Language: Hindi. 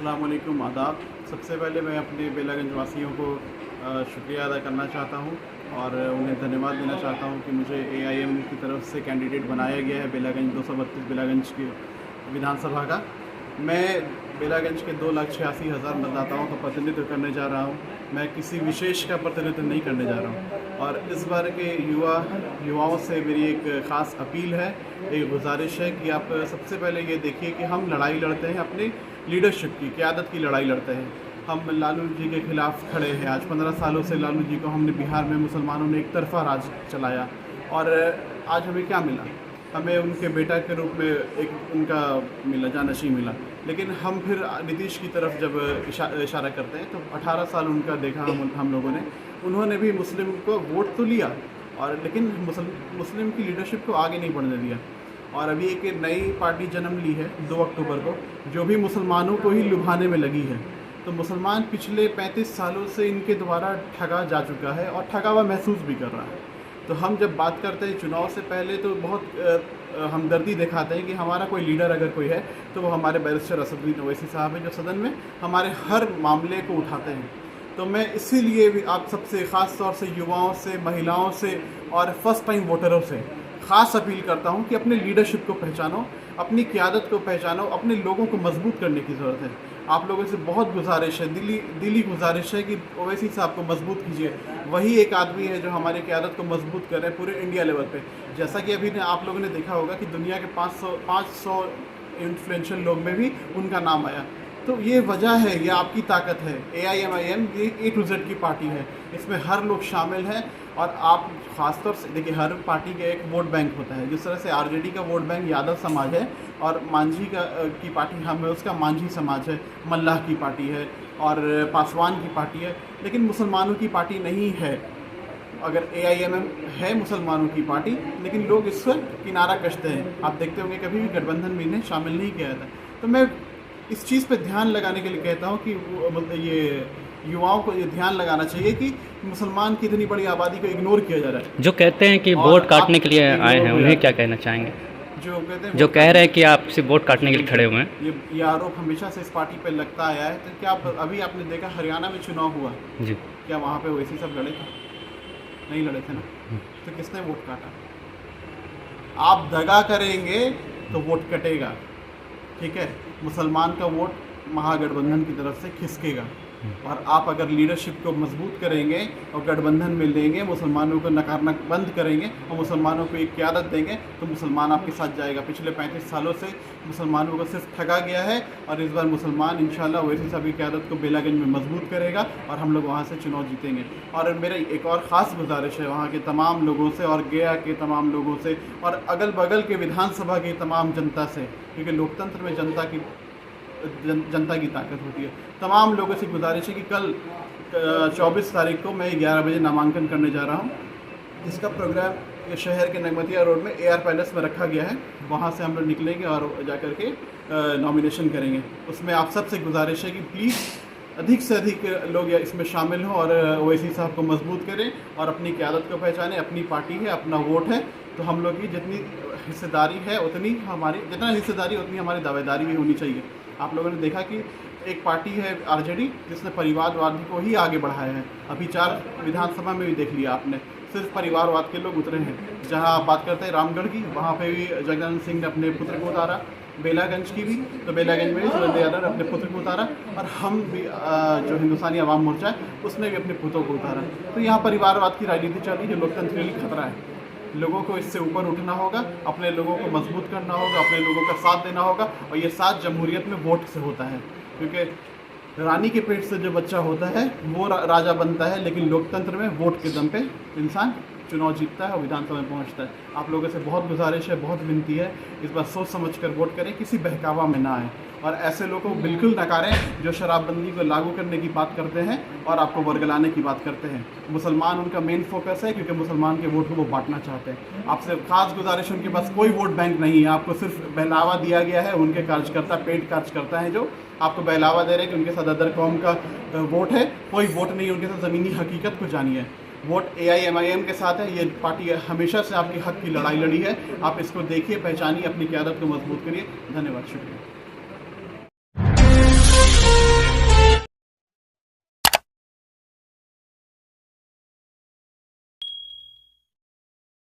अस्सलाम वालेकुम, आदाब। सबसे पहले मैं अपने बेलागंज वासियों को शुक्रिया अदा करना चाहता हूँ और उन्हें धन्यवाद देना चाहता हूँ कि मुझे एआईएम की तरफ से कैंडिडेट बनाया गया है बेलागंज 232 बेलागंज की विधानसभा का। मैं बेलागंज के 2,86,000 मतदाताओं का प्रतिनिधित्व करने जा रहा हूँ। मैं किसी विशेष का प्रतिनिधित्व नहीं करने जा रहा हूँ और इस बार के युवाओं से मेरी एक ख़ास अपील है, एक गुजारिश है कि आप सबसे पहले ये देखिए कि हम लड़ाई लड़ते हैं अपनी लीडरशिप की, क़यादत की लड़ाई लड़ते हैं। हम लालू जी के ख़िलाफ़ खड़े हैं। आज 15 सालों से लालू जी को हमने बिहार में मुसलमानों ने एक तरफ़ा राज चलाया और आज हमें क्या मिला? हमें उनके बेटा के रूप में एक उनका मिला, जानशी मिला। लेकिन हम फिर नीतीश की तरफ जब इशारा करते हैं तो 18 साल उनका देखा हम लोगों ने। उन्होंने भी मुस्लिम को वोट तो लिया और लेकिन मुस्लिम की लीडरशिप को आगे नहीं बढ़ने दिया। और अभी एक नई पार्टी जन्म ली है 2 अक्टूबर को, जो भी मुसलमानों को ही लुभाने में लगी है। तो मुसलमान पिछले 35 सालों से इनके द्वारा ठगा जा चुका है और ठगा हुआ महसूस भी कर रहा है। तो हम जब बात करते हैं चुनाव से पहले तो बहुत हमदर्दी दिखाते हैं कि हमारा कोई लीडर अगर कोई है तो वो हमारे बैरिस्टर असदुद्दीन ओवैसी साहब हैं, जो सदन में हमारे हर मामले को उठाते हैं। तो मैं इसीलिए भी आप सबसे ख़ास तौर से युवाओं से, महिलाओं से और फर्स्ट टाइम वोटरों से ख़ास अपील करता हूं कि अपने लीडरशिप को पहचानो, अपनी क़यादत को पहचानो, अपने लोगों को मजबूत करने की ज़रूरत है। आप लोगों से बहुत गुजारिश है, दिली गुजारिश है कि ओवैसी साहब को मजबूत कीजिए। वही एक आदमी है जो हमारी क़यादत को मजबूत कर रहे हैं पूरे इंडिया लेवल पे। जैसा कि अभी आप लोगों ने देखा होगा कि दुनिया के 500 इन्फ्लुएंशियल लोग में भी उनका नाम आया। तो ये वजह है, ये आपकी ताकत है। AIMIM ये A to Z की पार्टी है, इसमें हर लोग शामिल हैं और आप ख़ासतौर से देखिए हर पार्टी का एक वोट बैंक होता है। जिस तरह से RJD का वोट बैंक यादव समाज है और मांझी की पार्टी हम है, उसका मांझी समाज है, मल्लाह की पार्टी है और पासवान की पार्टी है, लेकिन मुसलमानों की पार्टी नहीं है। अगर AIMM है मुसलमानों की पार्टी, लेकिन लोग इस पर किनारा कसते हैं। आप देखते होंगे कभी भी गठबंधन में इन्हें शामिल नहीं किया था। तो मैं इस चीज़ पे ध्यान लगाने के लिए कहता हूँ कि ये युवाओं को ये ध्यान लगाना चाहिए कि मुसलमान की इतनी बड़ी आबादी को इग्नोर किया जा रहा है। जो कहते हैं कि वोट काटने के लिए आए हैं, उन्हें क्या कहना चाहेंगे? जो कहते हैं, जो कह रहे हैं कि आप सिर्फ वोट काटने के लिए खड़े हुए हैं, ये आरोप हमेशा से इस पार्टी पे लगता आया है। तो क्या अभी आपने देखा हरियाणा में चुनाव हुआ जी, क्या वहाँ पे वैसे सब लड़े थे? नहीं लड़े थे ना। तो किसने वोट काटा? आप दगा करेंगे तो वोट कटेगा, ठीक है। मुसलमान का वोट महागठबंधन की तरफ से खिसकेगा और आप अगर लीडरशिप को मजबूत करेंगे और गठबंधन में लेंगे, मुसलमानों को नकारना बंद करेंगे और मुसलमानों को एक क़यादत देंगे तो मुसलमान आपके साथ जाएगा। पिछले 35 सालों से मुसलमानों को सिर्फ ठगा गया है और इस बार मुसलमान इंशाल्लाह ओवैसी साहब की क़यादत को बेलागंज में मजबूत करेगा और हम लोग वहाँ से चुनाव जीतेंगे। और मेरा एक और ख़ास गुजारिश है वहाँ के तमाम लोगों से और गया के तमाम लोगों से और अगल बगल के विधानसभा की तमाम जनता से, क्योंकि लोकतंत्र में जनता की ताकत होती है। तमाम लोगों से गुजारिश है कि कल 24 तारीख को मैं 11 बजे नामांकन करने जा रहा हूँ। इसका प्रोग्राम शहर के नगमतिया रोड में AR पैलेस में रखा गया है। वहाँ से हम लोग निकलेंगे और जा कर के नॉमिनेशन करेंगे। उसमें आप सबसे गुजारिश है कि प्लीज़ अधिक से अधिक लोग इसमें शामिल हों और ओवैसी साहब को मजबूत करें और अपनी क़यादत को पहचानें। अपनी पार्टी है, अपना वोट है, तो हम लोग की जितनी हिस्सेदारी है उतनी हमारी, जितना हिस्सेदारी उतनी हमारी दावेदारी भी होनी चाहिए। आप लोगों ने देखा कि एक पार्टी है RJD जिसने परिवारवाद को ही आगे बढ़ाया है। अभी 4 विधानसभा में भी देख लिया आपने, सिर्फ परिवारवाद के लोग उतरे हैं। जहां आप बात करते हैं रामगढ़ की, वहां पे भी जगदानंद सिंह ने अपने पुत्र को उतारा। बेलागंज की भी, तो बेलागंज में भी सुरेंद्र यादव ने अपने पुत्र को उतारा और हम भी जो हिंदुस्तानी आवाम मोर्चा है उसने भी अपने पुत्रों को उतारा। तो यहाँ परिवारवाद की राजनीति चल रही है, जो लोकतंत्र के लिए खतरा है। लोगों को इससे ऊपर उठना होगा, अपने लोगों को मजबूत करना होगा, अपने लोगों का साथ देना होगा और ये साथ जमहूरियत में वोट से होता है। क्योंकि रानी के पेट से जो बच्चा होता है वो राजा बनता है, लेकिन लोकतंत्र में वोट के दम पे इंसान चुनाव जीतता है और विधानसभा में पहुंचता है। आप लोगों से बहुत गुजारिश है, बहुत विनती है, इस बार सोच समझकर वोट करें, किसी बहकावा में ना आए और ऐसे लोगों को बिल्कुल नकारें जो शराबबंदी को लागू करने की बात करते हैं और आपको वर्गलाने की बात करते हैं। मुसलमान उनका मेन फोकस है, क्योंकि मुसलमान के वोट को वो बांटना चाहते हैं। आपसे खास गुजारिश, उनके पास कोई वोट बैंक नहीं है, आपको सिर्फ बहलावा दिया गया है। उनके कार्यकर्ता, पेड कार्यकर्ता हैं जो आपको बहलावा दे रहे हैं कि उनके साथ अदर कौम का वोट है। कोई वोट नहीं, उनके साथ ज़मीनी हकीकत को जानिए। वोट AIMIM के साथ है। ये पार्टी हमेशा से आपकी हक की लड़ाई लड़ी है। आप इसको देखिए, पहचानिए, अपनी क़यादत को मजबूत करिए। धन्यवाद, शुक्रिया।